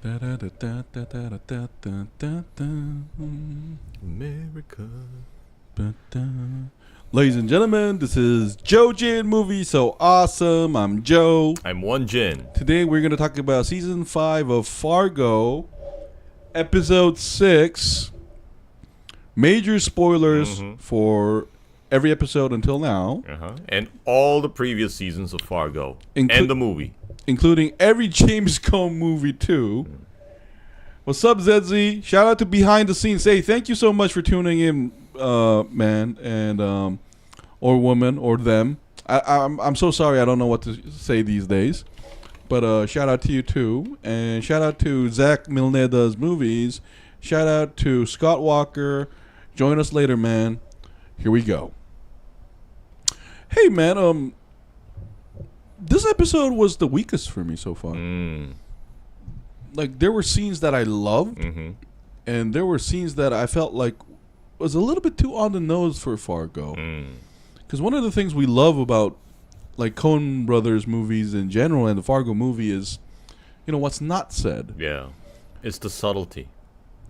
America. Ladies and gentlemen, this is JoeJin Movie So Awesome. I'm Joe. I'm Won-Jin. Today we're going to talk about Season 5 of Fargo, Episode 6. Major spoilers for every episode until now. And all the previous seasons of Fargo. And the movie. Including every James Cone movie too. What's up, ZZ? Shout out to Behind the Scenes. Hey, thank you so much for tuning in, man, and or woman, or them. I'm so sorry, I don't know what to say these days. But shout out to you too. And shout out to Zach Milneda's Movies. Shout out to Scott Walker. Join us later, man. Here we go. Hey, man, this episode was the weakest for me so far. Like, there were scenes that I loved, and there were scenes that I felt like was a little bit too on the nose for Fargo. Because one of the things we love about, like, Coen Brothers movies in general and the Fargo movie is, you know, what's not said. Yeah. It's the subtlety.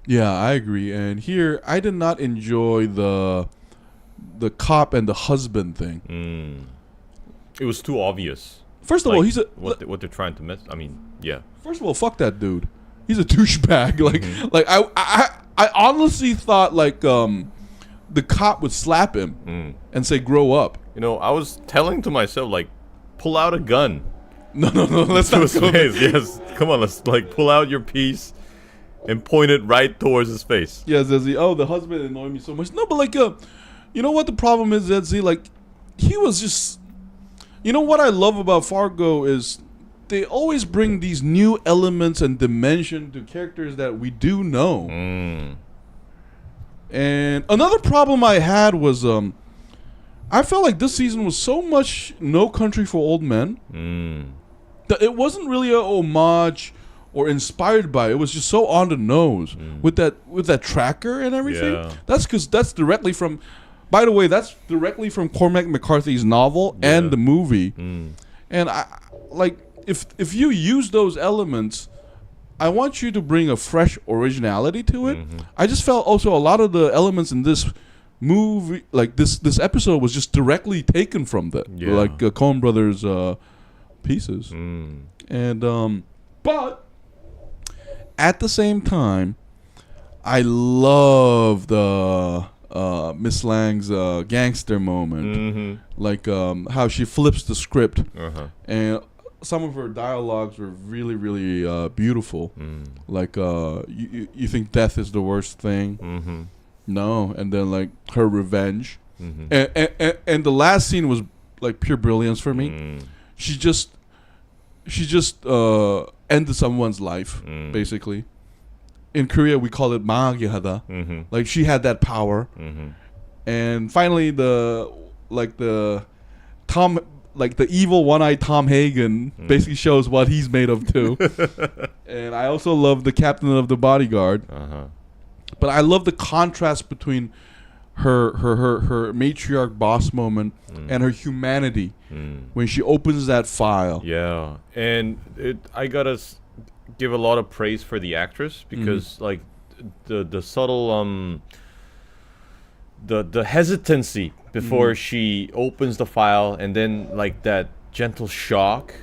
Yeah, I agree. And here, I did not enjoy the cop and the husband thing. It was too obvious. First of all, he's a... What they're trying to miss. I mean, yeah. First of all, fuck that dude. He's a douchebag. Like I honestly thought, like, the cop would slap him and say, grow up. You know, I was telling to myself, like, pull out a gun. No, let's not his face. Yes, come on, let's, like, pull out your piece and point it right towards his face. Yeah, Zezzy. Oh, the husband annoyed me so much. No, but, like, you know what the problem is, Zezzy? Like, he was just... You know what I love about Fargo is they always bring these new elements and dimension to characters that we do know. And another problem I had was I felt like this season was so much No Country for Old Men that it wasn't really a homage or inspired by it. It was just so on the nose with that tracker and everything. Yeah. That's because that's directly from... By the way, that's directly from Cormac McCarthy's novel and the movie. And I like if you use those elements, I want you to bring a fresh originality to it. I just felt also a lot of the elements in this movie, like this episode, was just directly taken from the like Coen Brothers pieces. And but at the same time, I love the Miss Lang's gangster moment, like how she flips the script, and some of her dialogues were really, really beautiful. Like you think death is the worst thing? No, and then like her revenge, and the last scene was like pure brilliance for me. She just ended someone's life, basically. In Korea, we call it 마귀하다. Like, she had that power. And finally, the evil one-eyed Tom Hagen basically shows what he's made of too. And I also love the captain of the bodyguard. But I love the contrast between her matriarch boss moment and her humanity when she opens that file. Yeah, and I gotta give a lot of praise for the actress because like the subtle the hesitancy before she opens the file, and then like that gentle shock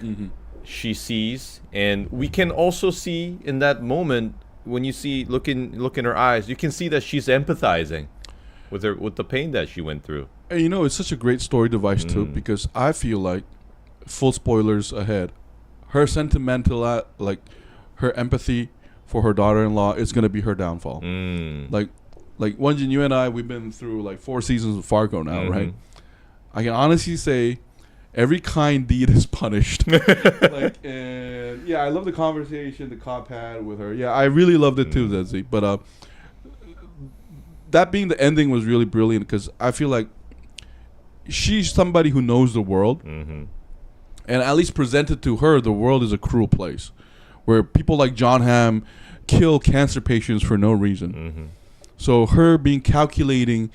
she sees, and we can also see in that moment when you see look in her eyes, you can see that she's empathizing with the pain that she went through. And you know, it's such a great story device too, because I feel like, full spoilers ahead, her sentimental like her empathy for her daughter-in-law is going to be her downfall. Like Won-Jin, you and I, we've been through like 4 seasons of Fargo now, right? I can honestly say every kind deed is punished. Like, and yeah, I love the conversation the cop had with her. Yeah, I really loved it too, Zezzy. But that being the ending was really brilliant, because I feel like she's somebody who knows the world. And at least presented to her, the world is a cruel place where people like John Hamm kill cancer patients for no reason. So her being calculating,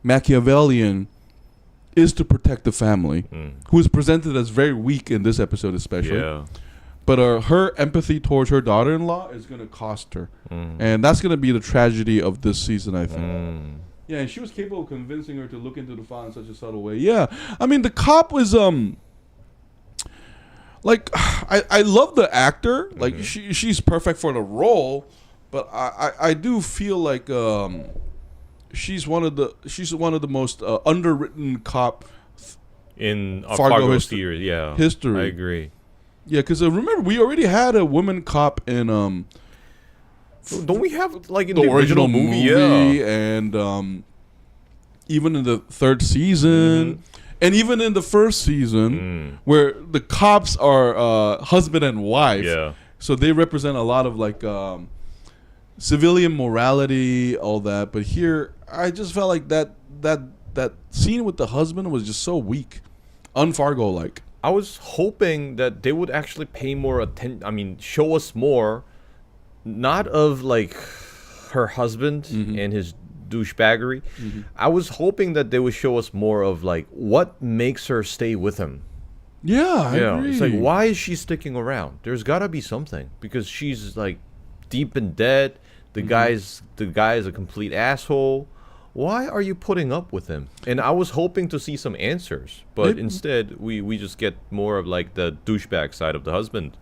Machiavellian, is to protect the family, who is presented as very weak in this episode especially. But her empathy towards her daughter-in-law is going to cost her. And that's going to be the tragedy of this season, I think. Yeah, and she was capable of convincing her to look into the file in such a subtle way. Yeah, I mean, the cop was, like, I love the actor. Like, she's perfect for the role. But I do feel like she's one of the most underwritten cop in Fargo history. Yeah, history. I agree. Yeah, because remember we already had a woman cop in don't we have like in the the original movie? Yeah, and even in the third season, and even in the first season, where the cops are husband and wife. Yeah, so they represent a lot of like civilian morality, all that. But here, I just felt like that scene with the husband was just so weak, un-Fargo like. I was hoping that they would actually pay more attention. I mean, show us more, not of like her husband and his douchebaggery. I was hoping that they would show us more of like what makes her stay with him. Yeah, I agree. It's like, why is she sticking around? There's gotta be something, because she's like deep in debt. The guy's a complete asshole. Why are you putting up with him? And I was hoping to see some answers, but instead we just get more of like the douchebag side of the husband.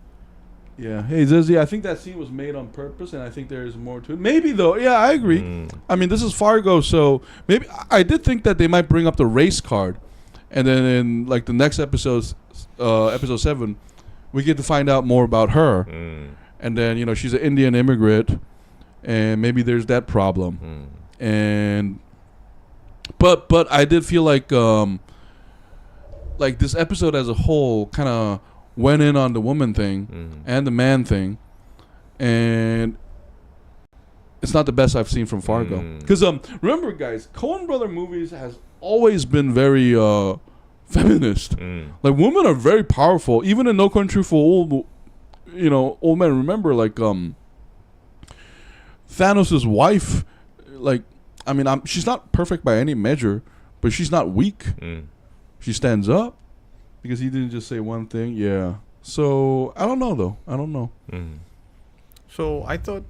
Yeah. Hey, Zizzy, I think that scene was made on purpose, and I think there is more to it. Maybe, though. Yeah, I agree. I mean, this is Fargo, so maybe I did think that they might bring up the race card, and then in like the next episode 7, we get to find out more about her, and then you know she's an Indian immigrant, and maybe there's that problem, and. But I did feel like this episode as a whole kind of went in on the woman thing and the man thing, and it's not the best I've seen from Fargo. Because remember, guys, Coen Brother movies has always been very feminist. Like women are very powerful, even in No Country for Old Men. Remember, like Thanos' wife, like. I mean, she's not perfect by any measure, but she's not weak. She stands up because he didn't just say one thing. Yeah. So, I don't know, though. I don't know. So, I thought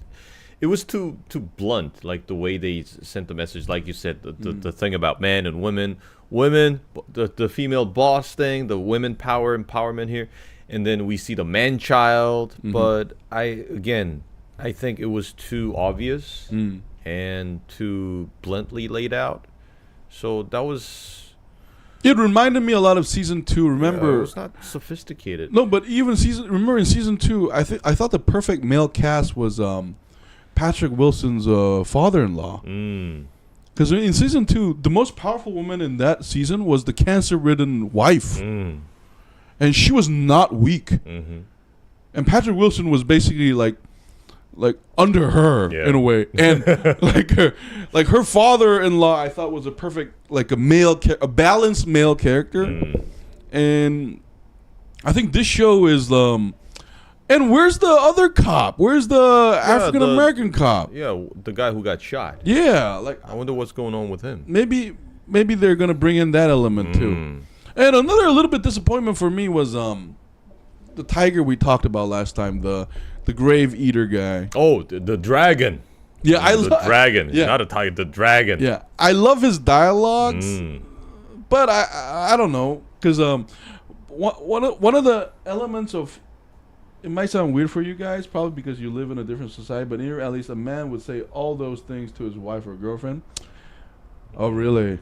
it was too blunt, like the way they sent the message. Like you said, the thing about men and women, the female boss thing, the women power empowerment here. And then we see the man-child. But I think it was too obvious. And too bluntly laid out. So that was... It reminded me a lot of season 2. Remember... it was not sophisticated. No, but even remember in season 2, I thought the perfect male cast was Patrick Wilson's father-in-law. Because in season 2, the most powerful woman in that season was the cancer-ridden wife. And she was not weak. And Patrick Wilson was basically like under her in a way, and like her father-in-law, I thought was a perfect like a balanced male character, and I think this show is and where's the other cop? Where's the African American cop? Yeah, the guy who got shot. Yeah, like I wonder what's going on with him. Maybe they're gonna bring in that element too. And another little bit disappointment for me was the tiger we talked about last time, the grave eater guy. Oh, the dragon. Yeah, the dragon. Yeah. Not a tiger, the dragon. Yeah, I love his dialogues, but I don't know, because one of the elements of, it might sound weird for you guys, probably because you live in a different society, but here at least a man would say all those things to his wife or girlfriend. Oh, really?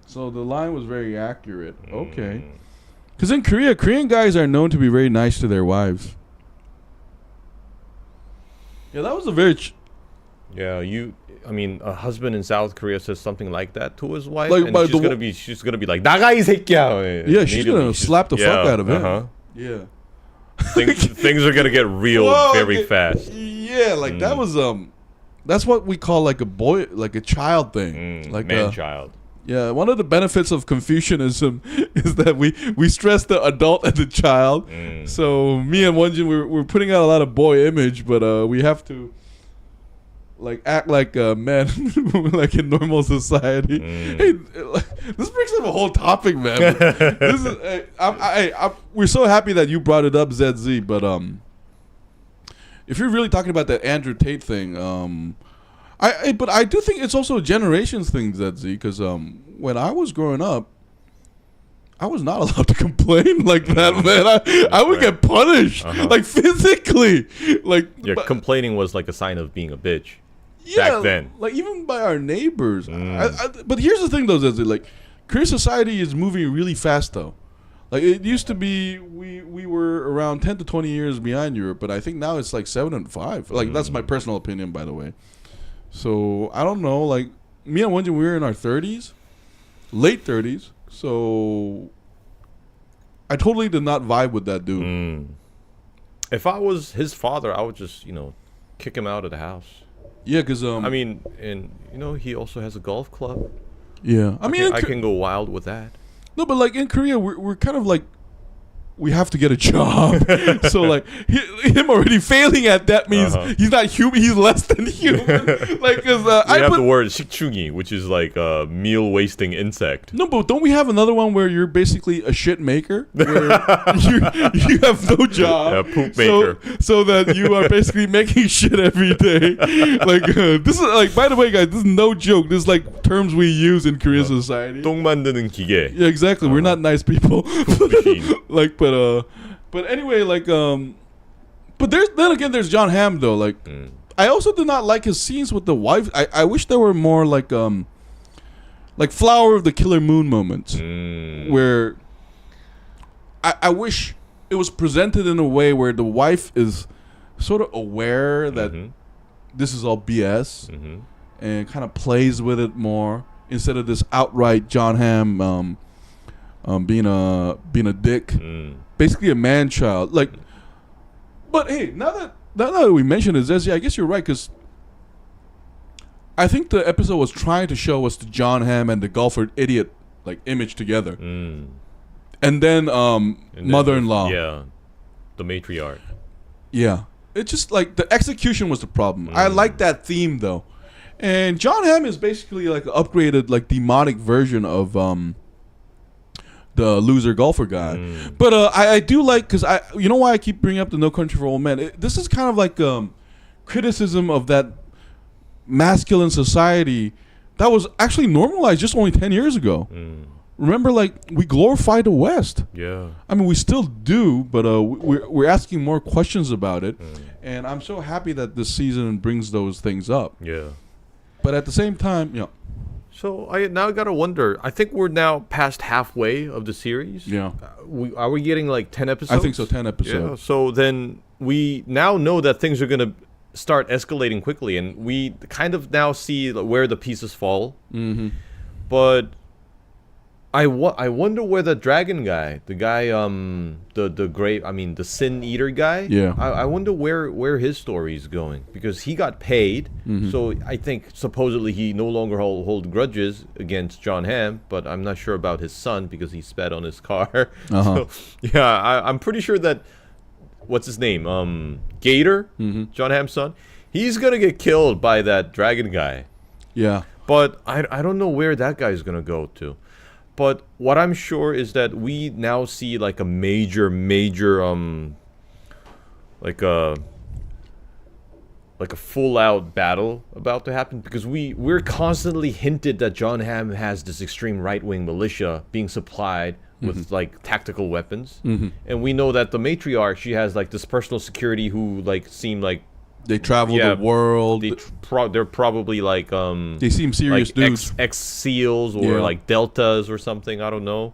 So the line was very accurate. Okay. Because in Korea, Korean guys are known to be very nice to their wives. Yeah, that was a very... I mean, a husband in South Korea says something like that to his wife, like, and she's gonna be like, "나가 이 새끼야." Yeah, she's gonna slap the fuck out of him. Yeah. Things are gonna get real very fast. Yeah, like that was that's what we call like a boy, like a child thing, like man-child. Yeah, one of the benefits of Confucianism is that we stress the adult and the child. So me and Won-Jin, we're putting out a lot of boy image, but we have to like act like men, like in normal society. Hey, This brings up a whole topic, man. This is, we're so happy that you brought it up, ZZ. But if you're really talking about that Andrew Tate thing, but I do think it's also a generations thing, ZZ. Because when I was growing up, I was not allowed to complain like that, man. I would get punished, like physically. Like complaining was like a sign of being a bitch. Back then, like even by our neighbors. But here's the thing, though, ZZ. Like, queer society is moving really fast, though. Like it used to be, we were around 10 to 20 years behind Europe, but I think now it's like 7 and 5. Like that's my personal opinion, by the way. So I don't know. Like me and Won-Jin, we were in our 30s, late 30s. So I totally did not vibe with that dude. If I was his father, I would just kick him out of the house. Yeah, because I mean, and he also has a golf club. Yeah, I mean, I can go wild with that. No, but like in Korea, we're kind of like, we have to get a job. So like him already failing at that means he's not human. He's less than human. Like, cause I have the word 식충이, which is like a meal wasting insect. No, but don't we have another one where you're basically a shit maker, where you have no job, poop maker, so that you are basically making shit every day. Like this is like, by the way, guys, this is no joke. This is like terms we use in Korean society. 똥 만드는 기계. Yeah, exactly. We're not nice people. Poop machine. Like, but anyway, like, but there's John Hamm though. Like, I also did not like his scenes with the wife. I wish there were more like Flower of the Killer Moon moments, where I wish it was presented in a way where the wife is sort of aware that this is all BS and kind of plays with it more instead of this outright John Hamm being a dick, basically a man child. Like, but hey, now that we mentioned it, Zezzy, I guess you're right, because I think the episode was trying to show us the John Hamm and the golfer idiot like image together, and then mother-in-law, the matriarch. Yeah, it's just like the execution was the problem. I like that theme though, and John Hamm is basically like an upgraded, like demonic version of the loser golfer guy. But I do like, because you know why I keep bringing up the No Country for Old Men? This is kind of like criticism of that masculine society that was actually normalized just only 10 years ago. Remember, like, we glorify the West. Yeah. I mean, we still do, but we're asking more questions about it. And I'm so happy that this season brings those things up. Yeah. But at the same time, So I now gotta wonder. I think we're now past halfway of the series. Yeah. Are we getting like 10 episodes? I think so, 10 episodes. Yeah. So then we now know that things are gonna start escalating quickly, and we kind of now see where the pieces fall. But I wonder where the dragon guy, the guy, the sin eater guy. Yeah. I wonder where his story is going, because he got paid. So I think supposedly he no longer hold grudges against John Hamm, but I'm not sure about his son because he spat on his car. So yeah, I'm pretty sure that what's his name, Gator, John Hamm's son, he's gonna get killed by that dragon guy. Yeah. But I don't know where that guy's gonna go to. But what I'm sure is that we now see like a major like a full out battle about to happen, because we're constantly hinted that John Hamm has this extreme right wing militia being supplied with like tactical weapons, and we know that the matriarch, she has like this personal security who like seem like they travel the world. They're probably like they seem serious like dudes, ex SEALs or like Deltas or something. I don't know.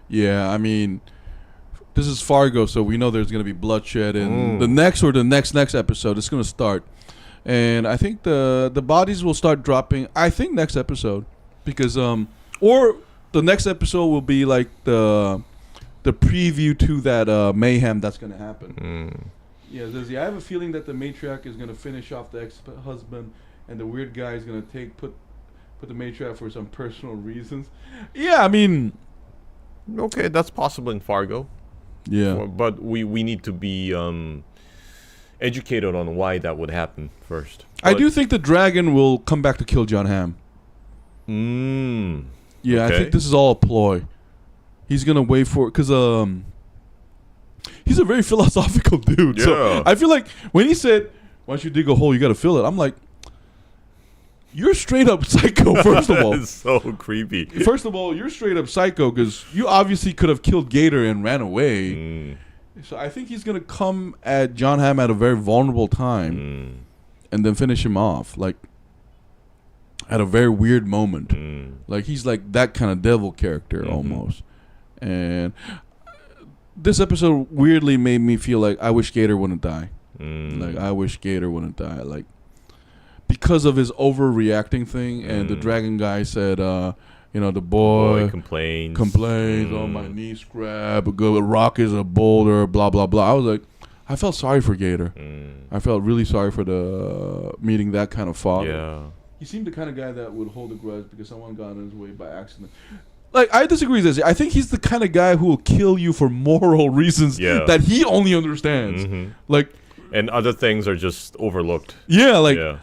Yeah, I mean, this is Fargo, so we know there's gonna be bloodshed in the next episode. It's gonna start, and I think the bodies will start dropping. I think next episode, because or the next episode will be like the preview to that mayhem that's gonna happen. Yeah, Lizzie, I have a feeling that the matriarch is gonna finish off the ex-husband, and the weird guy is gonna put the matriarch for some personal reasons. Yeah, I mean, okay, that's possible in Fargo. Yeah, but we need to be educated on why that would happen first. I do think the dragon will come back to kill John Hamm. Yeah, Okay. I think this is all a ploy. He's gonna wait for it because he's a very philosophical dude. Yeah. So I feel like when he said, "Why don't you dig a hole? You got to fill it," I'm like, "You're straight up psycho." First of all, It's so creepy. First of all, you're straight up psycho because you obviously could have killed Gator and ran away. So I think he's gonna come at John Hamm at a very vulnerable time, and then finish him off like at a very weird moment. Like he's like that kind of devil character almost. And this episode weirdly made me feel like I wish Gator wouldn't die. Like I wish Gator wouldn't die. Like because of his overreacting thing, and the dragon guy said, the boy complains. Oh, my knees grab. A good rock is a boulder. Blah blah blah. I was like, I felt sorry for Gator. I felt really sorry for the meeting that kind of father. Yeah. He seemed the kind of guy that would hold a grudge because someone got in his way by accident. Like, I disagree with this. I think he's the kind of guy who will kill you for moral reasons that he only understands. Like, and other things are just overlooked. Yeah,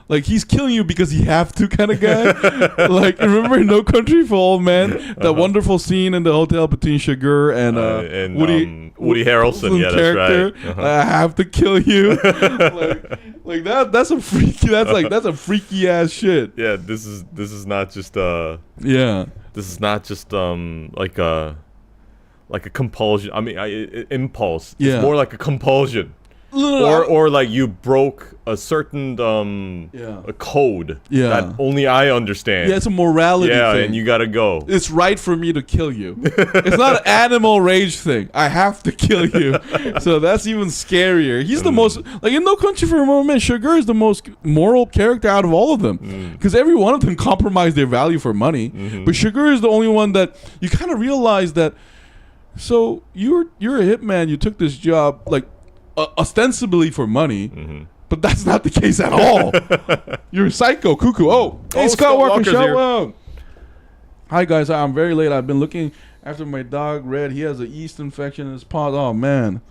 like he's killing you because he have to kind of guy. Like, remember in No Country for Old Men, that wonderful scene in the hotel between Sugar and Woody Harrelson. Yeah, character. That's right. I have to kill you. like that. That's a freaky. That's a freaky ass shit. Yeah, this is not just Yeah. This is not just like a compulsion. I mean, impulse. Yeah. It's more like a compulsion. Or like you broke a certain a code that only I understand. Yeah, it's a morality thing. Yeah, and you gotta go. It's right for me to kill you. It's not an animal rage thing. I have to kill you. So that's even scarier. He's the most, like in No Country for Old Men, Sugar is the most moral character out of all of them. Because every one of them compromised their value for money. But Sugar is the only one that you kind of realize that, so you're a hitman, you took this job, like, ostensibly for money, but that's not the case at all. You're a psycho, cuckoo. Hey, Scott Walker's show. Hi guys, I'm very late. I've been looking after my dog Red. He has a yeast infection in his paws. Oh man,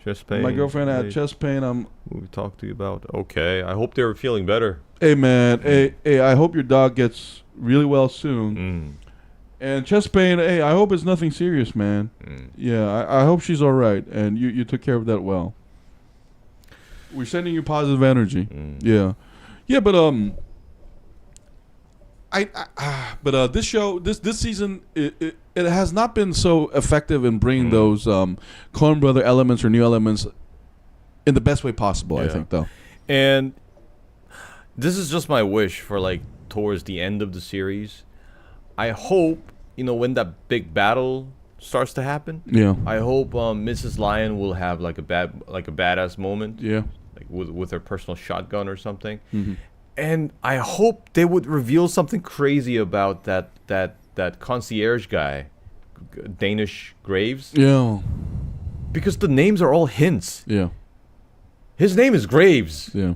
chest pain. My girlfriend had chest pain. We talked to you about. Okay, I hope they were feeling better. Hey man, hey, I hope your dog gets really well soon. And chest pain, hey, I hope it's nothing serious, man. Yeah, I hope she's all right, and you took care of that well. We're sending you positive energy. Yeah, but this show, this season, it has not been so effective in bringing those Coen Brother elements or new elements in the best way possible. I think, though. And this is just my wish for like towards the end of the series. I hope, when that big battle starts to happen. Yeah. I hope Mrs. Lyon will have like a badass moment. Yeah. Like with her personal shotgun or something. And I hope they would reveal something crazy about that concierge guy, Danish Graves. Yeah. Because the names are all hints. Yeah. His name is Graves. Yeah.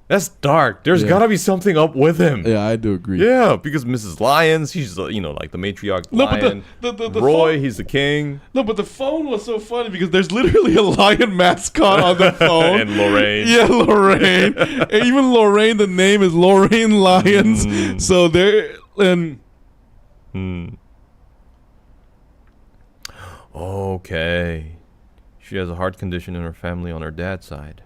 That's dark. There's gotta be something up with him. Yeah, I do agree. Yeah, because Mrs. Lyon, she's like the matriarch lion. But the Roy, phone, he's the king. No, but the phone was so funny because there's literally a lion mascot on the phone. And Lorraine. Yeah, Lorraine. And even Lorraine, the name is Lorraine Lyons. So there and. Okay. She has a heart condition in her family on her dad's side.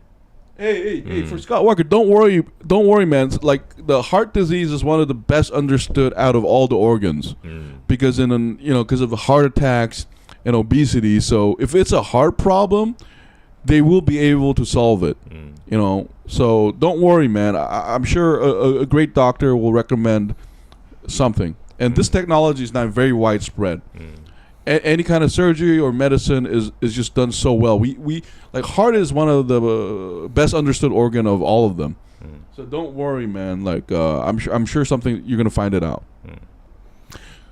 Hey, for Scott Walker, don't worry, man. Like, the heart disease is one of the best understood out of all the organs, because because of the heart attacks and obesity. So if it's a heart problem, they will be able to solve it. So don't worry, man. I'm sure a great doctor will recommend something. And this technology is not very widespread. Any kind of surgery or medicine is just done so well. We like, heart is one of the best understood organ of all of them. So don't worry, man. Like, I'm sure something you're gonna find it out.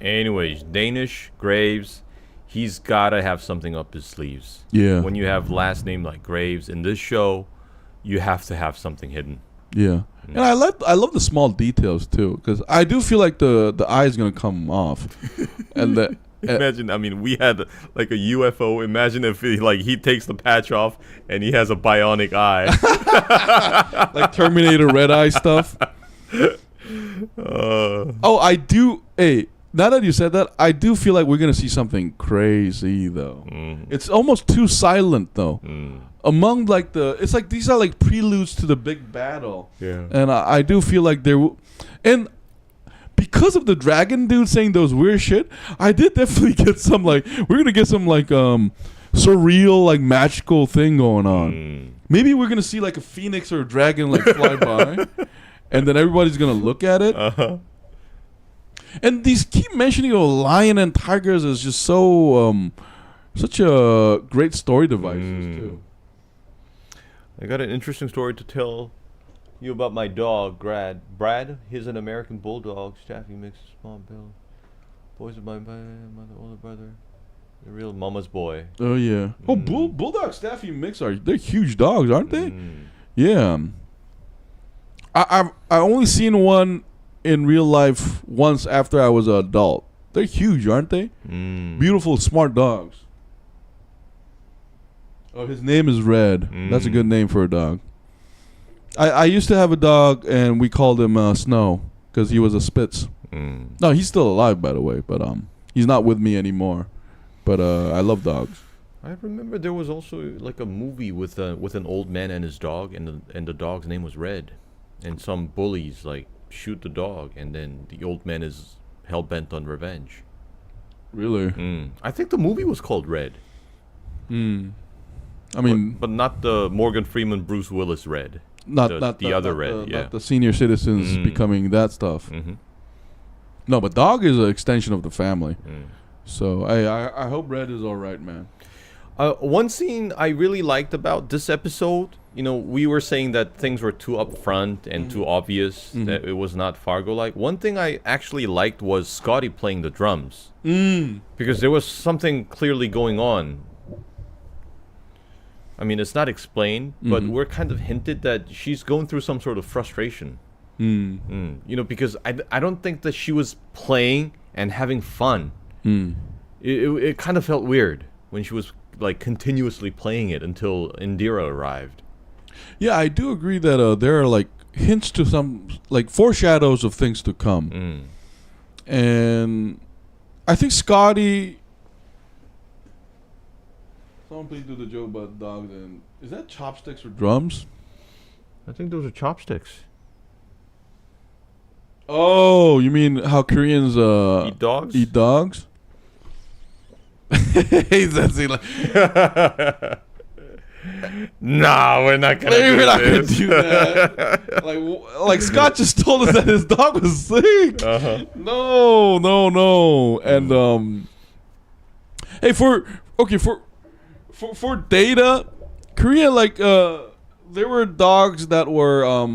Anyways, Danish Graves, he's gotta have something up his sleeves. Yeah. When you have last name like Graves in this show, you have to have something hidden. Yeah. And I love the small details too, because I do feel like the eye is gonna come off, and that. Imagine, I mean, we had like a UFO. Imagine if he takes the patch off and he has a bionic eye. Like Terminator Red Eye stuff. I do. Hey, now that you said that, I do feel like we're gonna see something crazy though. It's almost too silent though. Among like it's like these are like preludes to the big battle. Yeah. And I do feel like and because of the dragon dude saying those weird shit, I did definitely get some like we're gonna get some like surreal like magical thing going on. Maybe we're gonna see like a phoenix or a dragon like fly by, and then everybody's gonna look at it. And these keep mentioning lion and tigers is just so such a great story devices too. I got an interesting story to tell you about my dog, Brad. He's an American bulldog, Staffy mix, small bill. Boys of my older brother. The real mama's boy. Oh yeah. Oh, bulldog Staffy mix they're huge dogs, aren't they? Yeah. I only seen one in real life once after I was an adult. They're huge, aren't they? Beautiful, smart dogs. Oh, his name is Red. That's a good name for a dog. I used to have a dog, and we called him Snow because he was a Spitz. No, he's still alive, by the way, but he's not with me anymore. But I love dogs. I remember there was also like a movie with an old man and his dog, and the dog's name was Red, and some bullies like shoot the dog, and then the old man is hell bent on revenge. Really? I think the movie was called Red. I mean, but not the Morgan Freeman, Bruce Willis Red. Not the other Red. Not the senior citizens becoming that stuff. No, but dog is an extension of the family. So I hope Red is all right, man. One scene I really liked about this episode, we were saying that things were too upfront and too obvious, that it was not Fargo-like. One thing I actually liked was Scotty playing the drums. Because there was something clearly going on. I mean, it's not explained, but we're kind of hinted that she's going through some sort of frustration. Because I don't think that she was playing and having fun. It kind of felt weird when she was like continuously playing it until Indira arrived. Yeah, I do agree that there are like hints to some like foreshadows of things to come. And I think Scotty... Someone please do the joke about dogs. And is that chopsticks or drums? I think those are chopsticks. Oh, you mean how Koreans eat dogs? Eat dogs? He's that scene like. No, we're not gonna. We're not gonna do that. like Scott just told us that his dog was sick. No. And hey, for data, Korea there were dogs that were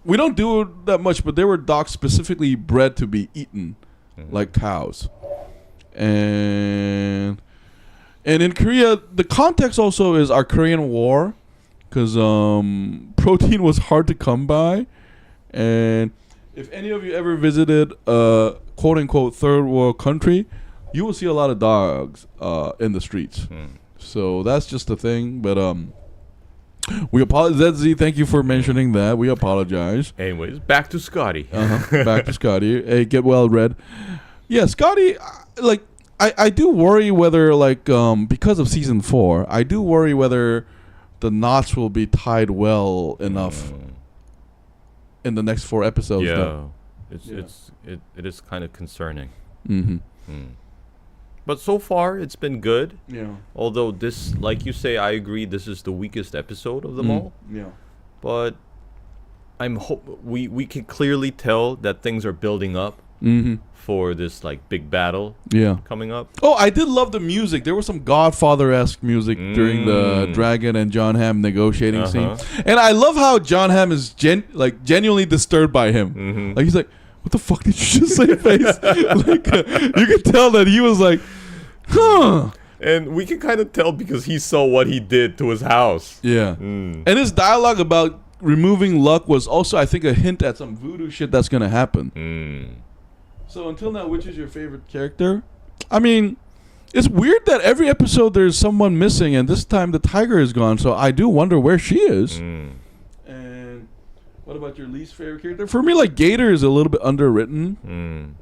we don't do it that much, but there were dogs specifically bred to be eaten, like cows. And in Korea, the context also is our Korean War, because protein was hard to come by. And if any of you ever visited a quote-unquote third world country, you will see a lot of dogs in the streets. So that's just the thing. But we apologize. ZZ, thank you for mentioning that. We apologize. Anyways, back to Scotty. Back to Scotty. Hey, get well, Red. Yeah, Scotty, I do worry whether, because of season 4, I do worry whether the knots will be tied well enough in the next 4 episodes. Yeah, it is kind of concerning. But so far, it's been good. Yeah. Although this, like you say, I agree, this is the weakest episode of them all. Yeah. But we can clearly tell that things are building up for this big battle coming up. Oh, I did love the music. There was some Godfather-esque music during the Dragon and John Hamm negotiating scene. And I love how John Hamm is genuinely disturbed by him. He's like, what the fuck did you just say, face? You could tell that he was like, huh. And we can kind of tell because he saw what he did to his house. Yeah. And his dialogue about removing luck was also, I think, a hint at some voodoo shit that's going to happen. So until now, which is your favorite character? I mean, it's weird that every episode there's someone missing, and this time the tiger is gone, so I do wonder where she is. And what about your least favorite character? For me, Gator is a little bit underwritten.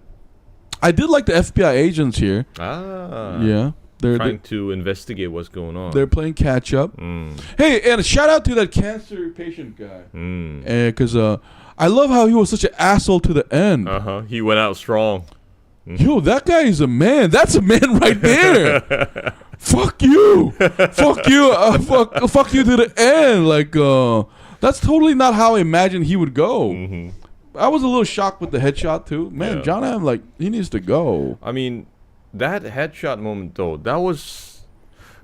I did like the FBI agents here. Yeah. They're trying to investigate what's going on. They're playing catch up. Hey, and a shout out to that cancer patient guy. Because I love how he was such an asshole to the end. He went out strong. Yo, that guy is a man. That's a man right there. Fuck you. Fuck you. Fuck you to the end. Like, that's totally not how I imagined he would go. I was a little shocked with the headshot too. Man, John Hamm, like, he needs to go. I mean, that headshot moment though, that was...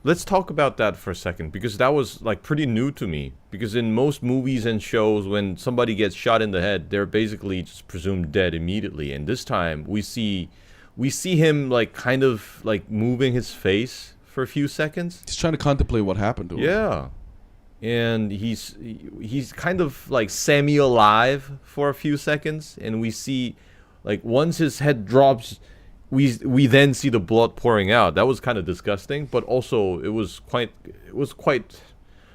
Let's talk about that for a second, because that was like pretty new to me. Because in most movies and shows, when somebody gets shot in the head, they're basically just presumed dead immediately. And this time, we see him like kind of like moving his face for a few seconds. He's trying to contemplate what happened to him. Yeah, and he's kind of like semi-alive for a few seconds, and we see like once his head drops, we then see the blood pouring out. That was kind of disgusting, but also it was quite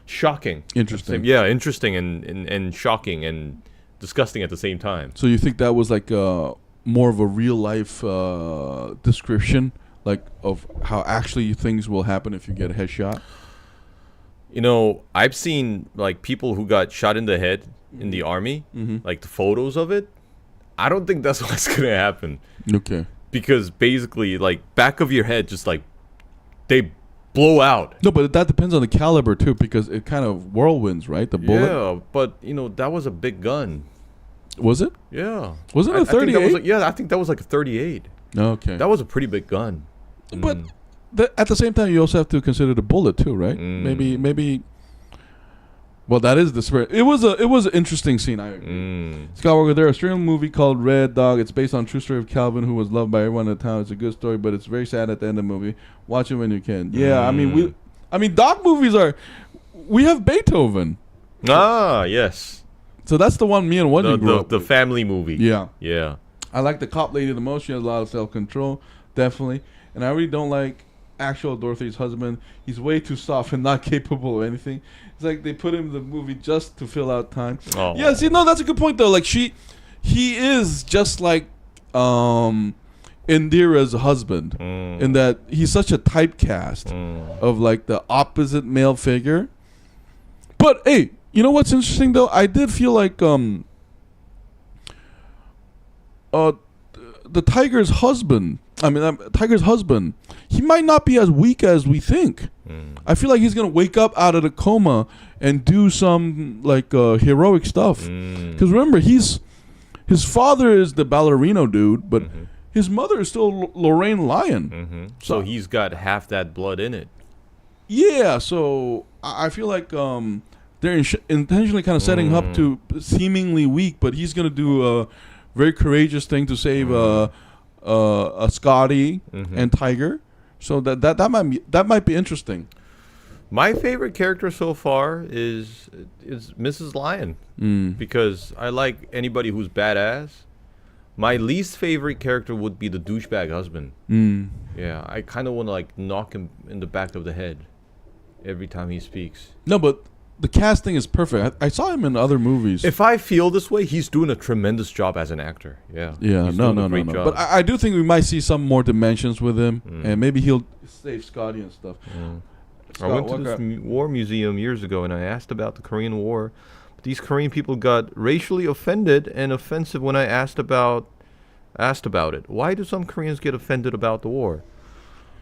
shocking. Interesting. Yeah, interesting and shocking and disgusting at the same time. So you think that was like more of a real life description, like of how actually things will happen if you get a headshot? You know, I've seen like people who got shot in the head in the army, like the photos of it. I don't think that's what's gonna happen. Okay. Because basically, like, back of your head, just like, they blow out. No, but that depends on the caliber, too, because it kind of whirlwinds, right? The bullet? Yeah, but, you know, that was a big gun. Was it? Yeah. Wasn't it a 38? I think that was like a 38. Okay. That was a pretty big gun. But at the same time, you also have to consider the bullet, too, right? Maybe... Well, that is the spirit. It was an interesting scene, I agree. Scott Walker, there's an Australian movie called Red Dog. It's based on a true story of Calvin, who was loved by everyone in the town. It's a good story, but it's very sad at the end of the movie. Watch it when you can. Yeah, I mean, dog movies are... We have Beethoven. Ah, yes. So that's the one me and Won-Jin grew up the with. family movie. Yeah. Yeah. I like the cop lady the most. She has a lot of self-control, definitely. And I really don't like actual Dorothy's husband. He's way too soft and not capable of anything. It's like they put him in the movie just to fill out time. Oh. Yeah, see, no, that's a good point though. Like he is just like Indira's husband in that he's such a typecast of like the opposite male figure. But hey, you know what's interesting though? I did feel like the Tiger's husband, he mimight not be as weak as we think. I feel like he's going to wake up out of the coma and do some like heroic stuff. Because remember, his father is the ballerino dude, but his mother is still Lorraine Lyon. So he's got half that blood in it. Yeah, so I feel like they're intentionally kind of setting him up to seemingly weak, but he's going to do a very courageous thing to save a Scotty and Tiger. So that might be interesting. My favorite character so far is Mrs. Lyon because I like anybody who's badass. My least favorite character would be the douchebag husband. Yeah, I kind of want to like knock him in the back of the head every time he speaks. No, but the casting is perfect. I saw him in other movies. If I feel this way, he's doing a tremendous job as an actor. Yeah. Yeah, no. But I do think we might see some more dimensions with him, and maybe he'll save Scotty and stuff. I went to this war museum years ago, and I asked about the Korean War. But these Korean people got racially offended and offensive when I asked about it. Why do some Koreans get offended about the war?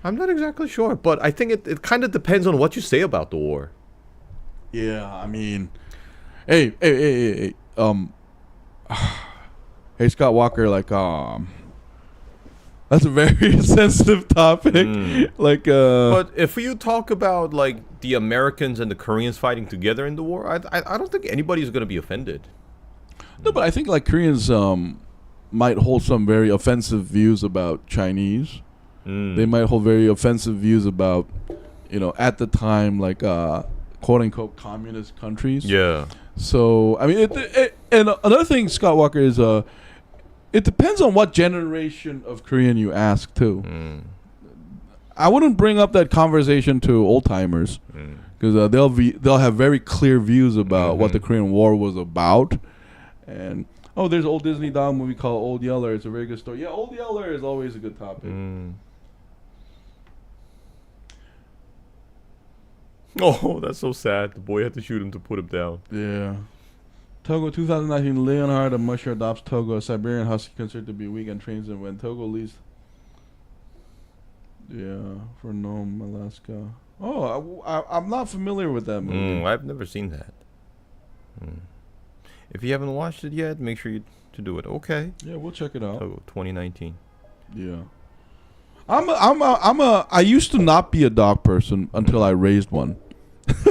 I'm not exactly sure, but I think it kind of depends on what you say about the war. Yeah, I mean, hey, hey, Scott Walker, like, that's a very sensitive topic. Like, but if you talk about like the Americans and the Koreans fighting together in the war, I don't think anybody's gonna be offended. No, but I think like Koreans might hold some very offensive views about Chinese. They might hold very offensive views about, at the time, like, quote unquote communist countries. Yeah. So I mean, and another thing, Scott Walker, is it depends on what generation of Korean you ask too. I wouldn't bring up that conversation to old timers because they'll have very clear views about what the Korean War was about, and Oh, there's an old Disney dog movie called Old Yeller. It's a very good story. Yeah, Old Yeller is always a good topic. Oh, that's so sad. The boy had to shoot him to put him down. Yeah. Togo 2019, Leonhard, a musher, adopts Togo, a Siberian husky considered to be weak, and trains him when Togo leaves. Yeah, for Nome, Alaska. Oh, I'm not familiar with that movie. I've never seen that. If you haven't watched it yet, make sure to do it. Okay. Yeah, we'll check it out. Togo 2019. Yeah. I used to not be a dog person until I raised one.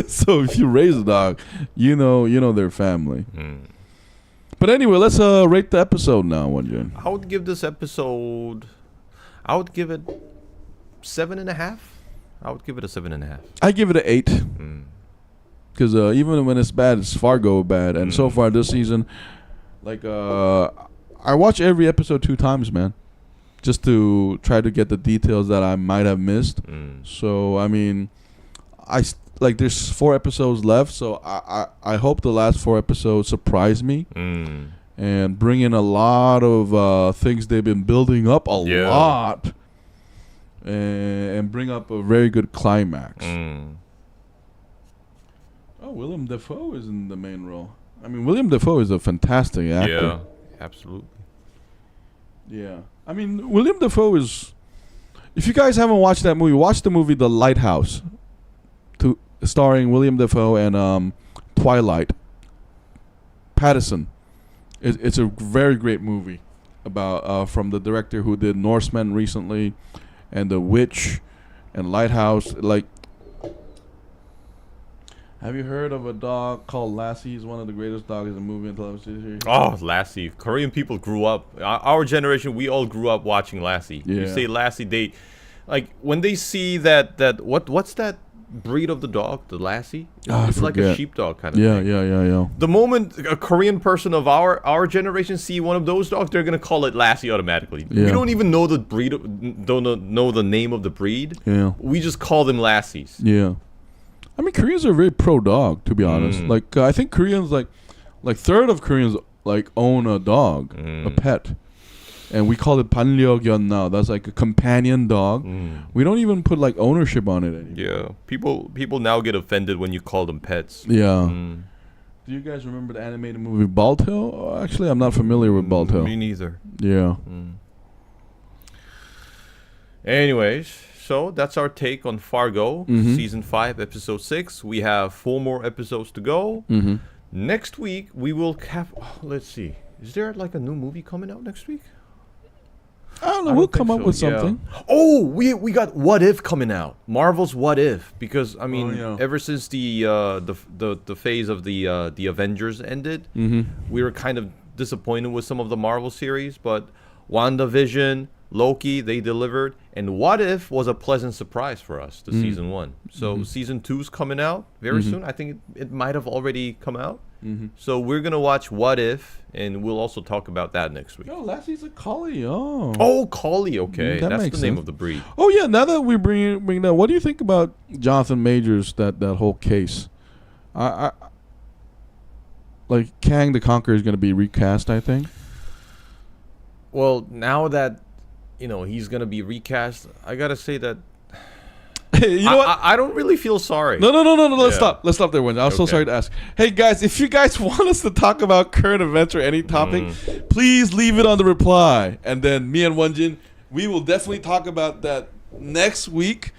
So if you raise a dog, you know their family. But anyway, let's rate the episode now, Won-Jin. I would give this episode. I would give it 7.5. I would give it a 7.5. I give it an 8. Because even when it's bad, it's Fargo bad. And so far this season, like I watch every episode 2 times, man, just to try to get the details that I might have missed. So I mean, there's 4 episodes left, so I hope the last 4 episodes surprise me and bring in a lot of things they've been building up a lot, and bring up a very good climax. Oh, Willem Dafoe is in the main role. I mean, Willem Dafoe is a fantastic actor. Yeah, absolutely. Yeah. I mean, Willem Dafoe is... If you guys haven't watched that movie, watch the movie The Lighthouse, starring Willem Dafoe and Twilight. Patterson. It's a very great movie about from the director who did Norseman recently, and The Witch, and Lighthouse. Like, have you heard of a dog called Lassie? He's one of the greatest dogs in movie and television. Oh, Lassie. Korean people grew up. Our generation, we all grew up watching Lassie. Yeah. You say Lassie, they... Like, when they see that what's that breed of the dog? The Lassie? It's like a sheepdog kind of thing. Yeah. The moment a Korean person of our generation see one of those dogs, they're going to call it Lassie automatically. Yeah. We don't even know the breed, don't know the name of the breed. Yeah. We just call them Lassies. Yeah. I mean, Koreans are very pro dog, to be honest. Like, I think Koreans, like third of Koreans, like, own a dog, a pet. And we call it 반려견 now. That's like a companion dog. We don't even put, like, ownership on it anymore. Yeah. People now get offended when you call them pets. Yeah. Do you guys remember the animated movie Bald Hill? Oh, actually, I'm not familiar with Bald Hill. Me neither. Yeah. Anyways, so that's our take on Fargo, Season 5, Episode 6. We have 4 more episodes to go. Next week, we will have... let's see. Is there, like, a new movie coming out next week? I don't know. We'll come up with something. Oh, we got What If coming out. Marvel's What If. Because, I mean, ever since the phase of the Avengers ended, we were kind of disappointed with some of the Marvel series. But WandaVision, Loki, they delivered. And What If was a pleasant surprise for us, the Season 1. So Season 2's coming out very soon. I think it might have already come out. So we're going to watch What If, and we'll also talk about that next week. Oh, Lassie's a collie. Oh. Oh, collie. Okay. That That's makes the name sense. of the breed. Oh, yeah. Now that we bring that, what do you think about Jonathan Majors, that whole case? I like, Kang the Conqueror is going to be recast, I think. Well, now that, he's going to be recast, I got to say that you know what? I don't really feel sorry. No. Let's stop. Let's stop there, Won. I'm so sorry to ask. Hey, guys, if you guys want us to talk about current events or any topic, please leave it on the reply. And then me and Won-Jin, we will definitely talk about that next week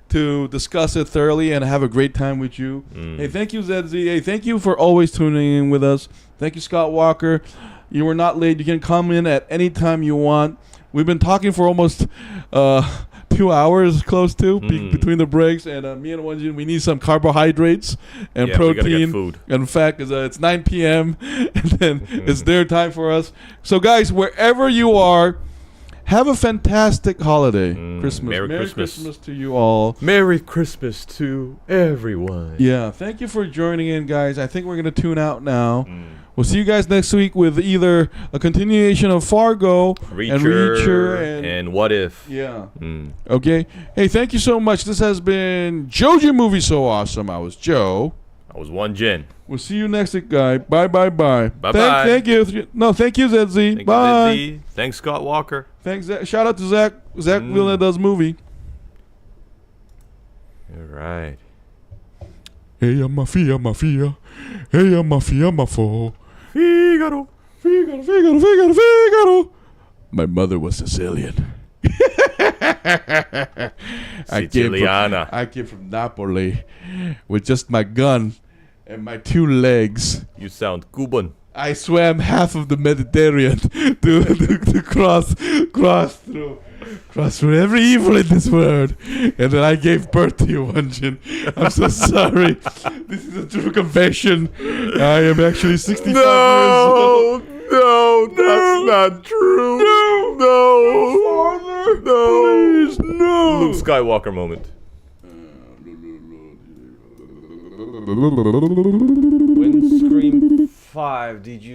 to discuss it thoroughly and have a great time with you. Hey, thank you, ZZ. Hey, thank you for always tuning in with us. Thank you, Scott Walker. You were not late. You can come in at any time you want. We've been talking for almost 2 hours, close to, between the breaks, and me and Won-Jin, we need some carbohydrates and protein. We gotta get food. In fact, it's 9 p.m. and then it's their time for us. So, guys, wherever you are, have a fantastic holiday, Christmas. Merry Christmas to you all. Merry Christmas to everyone. Yeah, thank you for joining in, guys. I think we're gonna tune out now. We'll see you guys next week with either a continuation of Fargo Reacher and What If. Yeah. Okay. Hey, thank you so much. This has been JoeJin Movie So Awesome. I was Joe. I was Won-Jin. We'll see you next week, guy. Bye. Bye. Thank you. No, thank you, ZZ. Thank Bye. you, ZZ. Thanks, Scott Walker. Thanks, Zach. Shout out to Zach. Zach Villa does movie. All right. Hey, mafia. Hey, mafia, mafo. Figaro. Figaro. My mother was Sicilian. Siciliana. I came from Napoli with just my gun and my 2 legs. You sound Cuban. I swam half of the Mediterranean to cross through every evil in this world, and then I gave birth to you, Won-Jin. I'm so sorry. This is a true confession. I am actually 65 years old. No, that's not true. No, Father, no, please, no. Luke Skywalker moment. When Scream 5 did you